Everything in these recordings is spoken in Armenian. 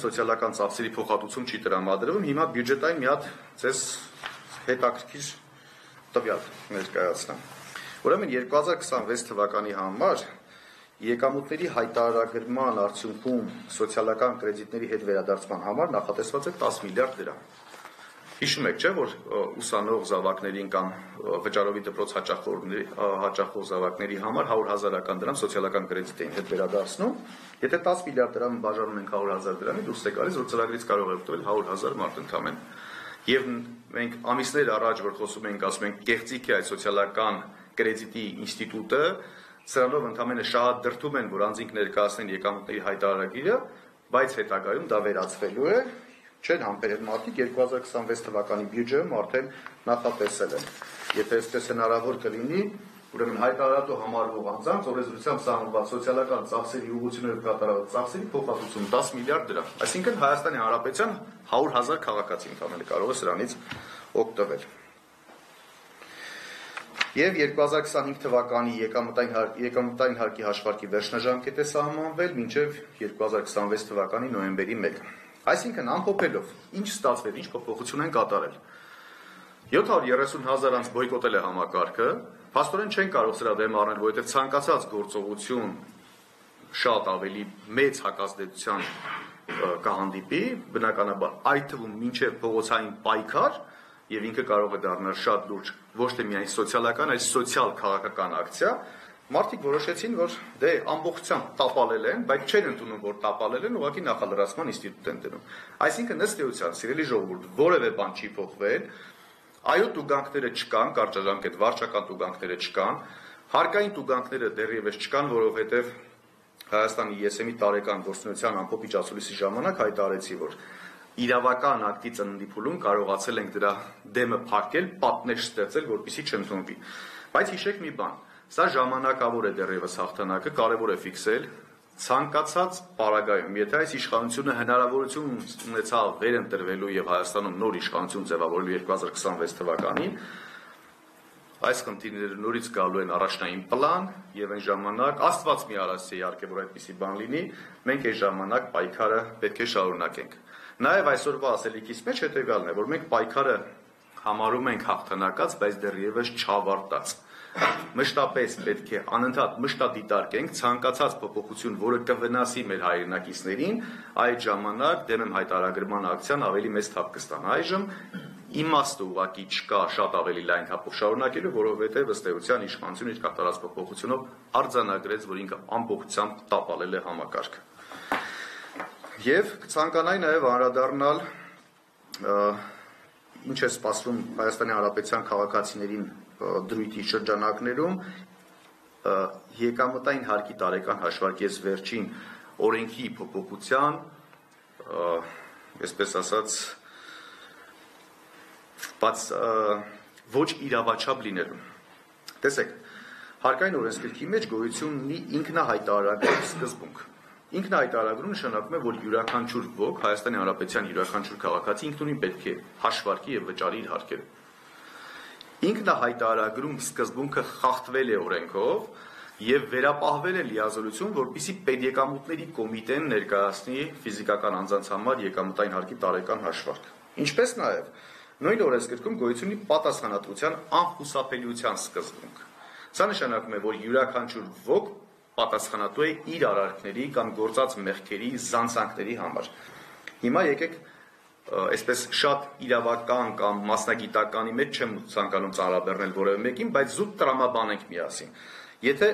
սոցիալական ծախսերի փոխհատուցում չի տրամադրվում, հիմա բյուջետային մի հատ ձեզ հետաքրքիր տվյալ ներկայացնեմ։ Ուրեմն 2026 թվականի համար եկամուտների հայտարարագրման արդյունքում սոցիալական կրեդիտների հետ վերադարձման համար նախատեսված է 10 միլիարդ դրամ։ Հիշում եք, չէ՞, որ ուսանող զավակներին կամ վճարովի դպրոց հաճախող զավակների համար 100,000 դրամ սոցիալական կրեդիտ էին հետ վերադարձնում։ Եթե 10 միլիարդ դրամ բաժանում ենք 100,000 դրամի, դուրս է գալիս, որ ծրագրից կարող է օգտվել 100,000 մարդ ընդամենը։ Եվ մենք ամիսներ առաջ, որ խոսում ենք, ասում ենք, կեղծիք է այդ սոցիալական կրեդիտի ինստիտուտը, սրանով ընդամենը շատ դրդում են, որ անձինք ներկայացնեն եկամուտների հայտարարագիրը, բայց հետագայում դա վերացվելու է, չեն համբերել մարդիկ 2026 թվականի բյուջեում արդեն նախատեսել են։ Եթե այսպես հնարավոր կլինի, ուրեմն հայտարարատու համարվող անձանց օրենսդրությամբ սահմանված սոցիալական ծախսերի ուղղություններով կատարված ծախսերի փոխհատուցում 10 միլիարդ դրամ։ Այսինքն Հայաստանի Հանրապետության 100,000 քաղաքացի ընդամենը կարող է սրանից օգտվել։ Եվ 2025 թվականի եկամտային հարկի հաշվարկի վերջնաժամկետ է սահմանվել մինչև 2026 թվականի նոյեմբերի 1-ը։ Այսինքն ամփոփելով, ինչ ստացվել, ինչ փոփոխություն են կատարել։ 730,000 անց բոյկոտել է համակարգը, փաստորեն չեն կարող սրա դեմ առնել, որովհետև ցանկացած գործողություն շատ ավելի մեծ հակազդեցության կհանդիպի, բնականաբար, այդ թվում մինչև փողոցային պայքար, եւ ինքը կարող է դառնալ շատ լուրջ ոչ թե միայն սոցիալական, այլ սոցիալ քաղաքական ակցիա, մարդիկ որոշեցին, որ դե ամբողջությամբ տապալել են, բայց չեն ընդունում, որ տապալել են, ուղղակի նախալրացման ինստիտուտ են դնում։ Այսինքն ըստ էության, սիրելի ժողովուրդ, որևէ բան չի փոխվել, այո, տուգանքները չկան, կարճաժամկետ վարչական տուգանքները չկան, հարկային տուգանքները դեռևս չկան, որովհետև Հայաստանի ԵՍՄ-ի տարեկան գործունեության ամփոփիչ ասուլիսի ժամանակ հայտարարեցի, որ իրավական ակտի ծննդի փուլում կարողացել ենք դրա դեմը փակել, պատնեշ ստեղծել, որպեսզի չընդունվի։ Բայց հիշեք մի բան, սա ժամանակավոր է դեռևս հաղթանակը, կարևոր է ֆիքսել, ցանկացած պարագայում, եթե այս իշխանությունը հնարավորություն ունեցավ վերընտրվելու եւ Հայաստանում նոր իշխանություն ձևավորելու 2026 թվականին, այս խնդիրները նորից գալու են առաջնային պլան եւ այն ժամանակ Աստված մի արասի իհարկե որ այդպիսի բան լինի, մենք այս ժամանակ պայքարը պետք է շարունակենք։ Նաեւ այսօրվա ասելիքից մեջ հետեւյալն է, որ մենք պայքարը համարում ենք հաղթանակած, բայց դեռևս չավարտած։ Մշտապես պետք է անընդհատ մշտադիտարկենք ցանկացած փոփոխություն, որը կվնասի մեր հայրենակիցներին, այդ ժամանակ դեմ եմ հայտարարագրման ակցիան ավելի մեծ թափ կստանա։ Այժմ իմաստը ուղղակի չկա շատ ավելի լայն թափով շարունակելու, որովհետև ըստ էության իշխանությունը իր կատարած փոփոխությունով արձանագրեց, որ ինքը ամբողջությամբ տապալել է համակարգը։ Եվ կցանկանայի նաև անդրադառնալ ինչ է սպասվում Հայաստանի Հանրապետության քաղաքացիներին դրույթի շրջանակներում եկամտային հարկի տարեկան հաշվարկես վերջին օրենքի փոփոխության, այսպես ասած, ոչ իրավաչափ լինելու։ Տեսեք, հարկային օրենսգրքի մեջ գոյություն ունի ինքնահայտարարագրի սկզբունք։ Ինքնահայտարարագրում նշանակում է, որ յուրաքանչյուր ոք Հայաստանի Հանրապետության յուրաքանչյուր քաղաքացի ինքնուրույն պետք է հաշվարկի եւ վճարի իր հարկերը։ Ինքնահայտարարագրում սկզբունքը խախտվել է օրենքով եւ վերապահվել է լիազորություն, որպեսզի պետեկամուտների կոմիտեն ներկայացնի ֆիզիկական անձանց համար եկամտային հարկի տարեկան հաշվարկ։ Ինչպես նաեւ նույն օրենսգրքում գոյություն ունի պատասխանատվության անխուսափելիության սկզբունք։ Սա նշանակում է, որ յուրաքանչյուր ոք պատասխանատու է իր արարքների կամ գործած մեղքերի, զանցանքների համար։ Հիմա եկեք այսպես շատ իրավական կամ մասնագիտականի մեջ չեմ ցանկանում ծանրաբեռնել որևէ մեկին, բայց զուտ տրամաբանենք միասին։ Եթե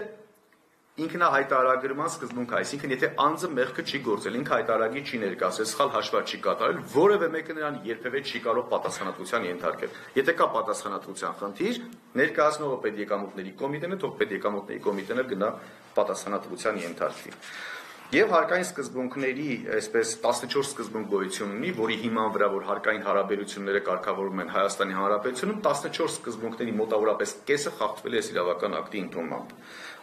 ինքնահայտարարագրման սկզբունքը, այսինքն եթե անձը մեղքը չի գործել, ինքը հայտարարագիր չի ներկայացրել, սխալ հաշվարկ չի կատարել, որևէ մեկը նրան երբևէ չի կարող պատասխանատվության ենթարկել։ Եթե կա պատասխանատվության խնդիր, ներկայացնողը պետեկամուտների կոմիտեն է, թող պետեկամուտների կոմիտեն էլ գնա պատասխանատվության ենթարկվի։ Եվ հարկային սկզբունքների, այսպես 14 սկզբունք գոյություն ունի, որի հիման վրա որ հարկային հարաբերությունները կարգավորվում են Հայաստանի Հանրապետությունում, 14 սկզբունքների մոտավորապես կեսը խախտվել է այս իրավական ակտի ընդունմամբ։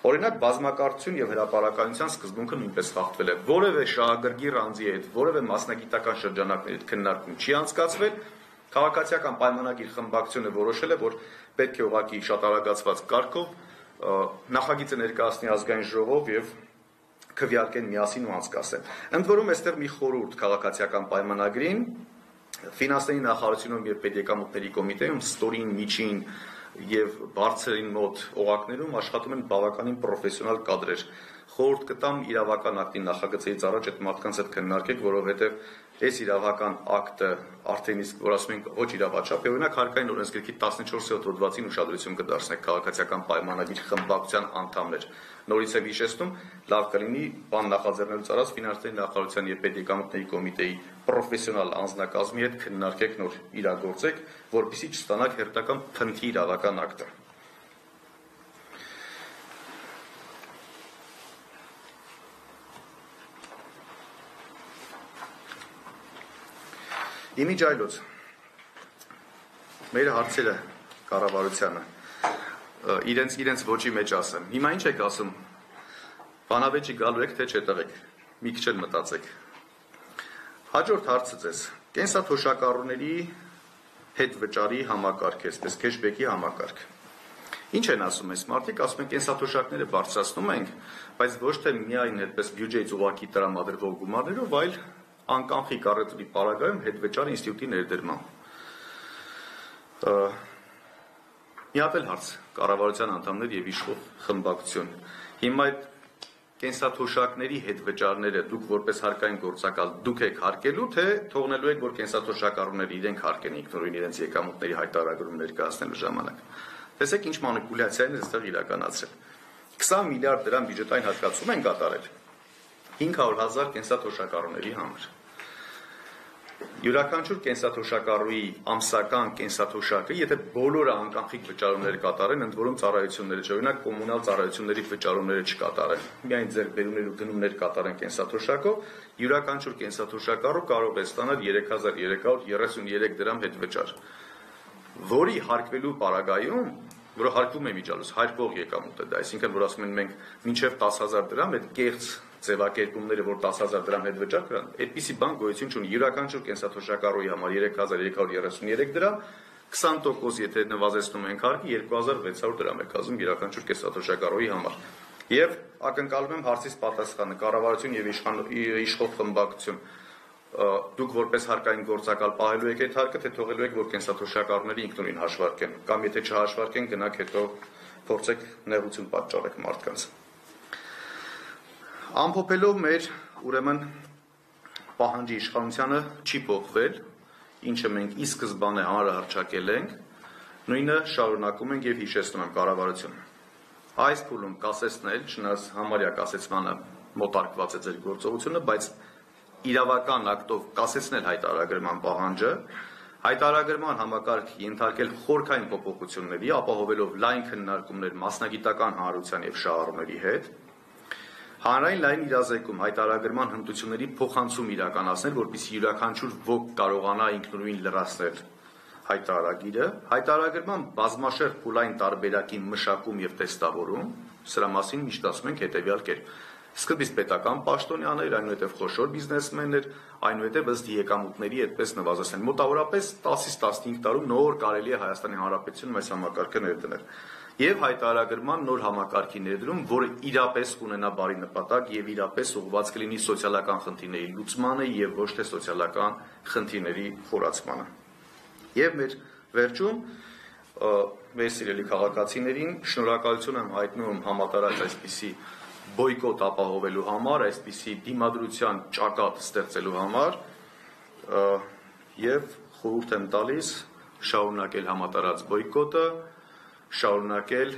Օրինակ, բազմակարծություն եւ հրապարակայնության սկզբունքը նույնպես խախտվել է։ Որևէ շահագրգիռ անձի հետ, որևէ մասնագիտական շրջանակների հետ քննարկում չի անցկացվել, քաղաքացիական պայմանագիր խմբակցությունը որոշել է, որ պետք է ուղղակի շատ արագացված կարգով նախագիծը ներկայացնի ազգային ժողով եւ քվեարկեն միասին ու անցկացնեն։ Ընդ որում այստեղ մի խորհուրդ քաղաքացիական պայմանագրին ֆինանսների նախարարությունում եւ պետեկամուտների կոմիտեում ստորին, միջին եւ բարձրին մոտ օղակներում աշխատում են բավականին պրոֆեսիոնալ կադրեր։ Խորհուրդ կտամ իրավական ակտի նախագծերից առաջ այդ մարդկանց հետ քննարկեք, որովհետեւ այս իրավական ակտը արդեն իսկ որ ասում ենք ոչ իրավաչափ է, օրինակ հարկային օրենսգրքի 14-րդ հոդվածին ուշադրություն կդարձնեք քաղաքացիական պայմանագրի խմբակցության անդամներ։ Նորից եմ հիշեցնում, լավ կլինի բան նախաձեռնելուց առաջ ֆինանսների նախարարության եւ պետեկամուտների կոմիտեի պրոֆեսիոնալ անձնակազմի հետ քննարկեք, նոր իրագործեք, որպեսզի չստանաք հերթական փնթի իրավական ակտը։ Իմիջ այլոց, մեր հարցերը կառավարությանը, իրենց ոչի մեջ ասեմ, հիմա ինչ եք ասում, բանավեճի գալու եք, թե չէ տղեք, մի քիչ էլ մտածեք, հաջորդ հարցը ձեզ, կենսաթոշակառուների հետ վճարի համակարգ է, այսպես քեշբեքի համակարգ, ինչ են ասում այս մարդիկ, ասում են կենսաթոշակները բարձրացնում ենք, բայց ոչ թե միայն այդպես բյուջեից ուղղակի տրամադրվող գումարներով, այլ անկանխիկ առևտրի պարագայում հետվճար ինստիտուտի ներդրմամբ։ Մի հատ էլ հարց, կառավարության անդամներ եւ իշխող խմբակցություն։ Հիմա այդ կենսաթոշակների հետվճարները դուք որպես հարկային գործակալ դուք եք հարկելու, թե թողնելու եք, որ կենսաթոշակառուները իրենք հարկեն ինքնուրույն իրենց եկամուտների հայտարարում ներկայացնելու ժամանակ։ Տեսեք ինչ մանիպուլյացիա են այստեղ իրականացրել։ 20 միլիարդ դրամ բյուջետային հատկացում են կատարել 500,000 կենսաթոշակառուների համար։ Յուրաքանչյուր կենսաթոշակառուի ամսական կենսաթոշակը, եթե բոլորը անկանխիկ վճարումներ կատարեն, ընդ որում ծառայությունները, օրինակ կոմունալ ծառայությունների վճարումները չկատարեն, միայն ձեռքբերումներ ու գնումներ կատարեն կենսաթոշակով, յուրաքանչյուր կենսաթոշակառու կարող է ստանալ 3333 դրամ հետվճար, որի հարկվելու պարագայում, որը հարկվում է միջալուց, հարկվող եկամուտ է դա, այսինքն որ ասում են մենք մինչև 10,000 դրամ այդ կեղծ ձևակերպումները, որ 10,000 դրամ հետվճար կրան, այդպիսի բան գոյություն չունի, յուրաքանչյուր կենսաթոշակառուի համար 3333 դրամ, 20% եթե նվազեցնում ենք հարկը, 2600 դրամ է կազմում յուրաքանչյուր կենսաթոշակառուի համար։ Եվ ակնկալում եմ հարցից պատասխանը, կառավարություն եւ իշխող խմբակցություն, դուք որպես հարկային գործակալ պահելու եք այդ հարկը, թե թողելու եք, որ կենսաթոշակառուները ինքնուրույն հաշվարկեն, կամ եթե չհաշվարկեն, գնաք հետո փորձեք նեղություն պատճառեք մարդկանց։ Ամփոփելով մեր ուրեմն պահանջի իշխանությանը չի փոխվել, ինչը մենք ի սկզբանե հանրահռչակել ենք, նույնը շարունակում ենք եւ հիշեցնում եմ կառավարությունը։ Այս փուլում կասեցնել, չնայած համարյա կասեցմանը մոտարկված է ձեր գործողությունը, բայց իրավական ակտով կասեցնել հայտարարագրման պահանջը, հայտարարագրման համակարգ ենթարկել խորքային փոփոխությունների, ապահովելով լայն քննարկումներ մասնագիտական հանրության եւ շահառուների հետ, հանրային լայն իրազեկում հայտարարագրման հմտությունների փոխանցում իրականացնել, որպեսզի յուրաքանչյուր ոք կարողանա ինքնուրույն լրացնել հայտարարագիրը, հայտարարագրման բազմաշերտ փուլային տարբերակի մշակում եւ տեստավորում, սրա մասին միշտ ասում ենք հետեւյալ կերպ։ Սկզբից պետական պաշտոնյաներ, այնուհետև խոշոր բիզնեսմեններ, այնուհետև ըստ եկամուտների այդպես նվազեցնել։ Մոտավորապես 10-ից 15 տարում նոր կարելի է Հայաստանի Հանրապետությունում այս համակարգը ներդնել։ Եվ հայտարարագրման նոր համակարգի ներդրում, որը իրապես կունենա բարի նպատակ եւ իրապես ուղղված կլինի սոցիալական խնդիրների լուծմանը եւ ոչ թե սոցիալական խնդիրների խորացմանը։ Եվ մեր վերջում մեր սիրելի քաղաքացիներին շնորհակալություն եմ հայտնում համատարած այսպիսի բոյկոտ ապահովելու համար, այսպիսի դիմադրության ճակատ ստեղծելու համար եւ խորհուրդ եմ տալիս շարունակել համատարած բոյկոտը, շարունակել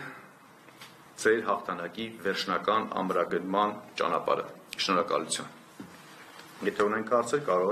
ձեր հաղթանակի վերջնական ամրագրման ճանապարհը։ Շնորհակալություն։ Եթե ունենք հարցեր, կարող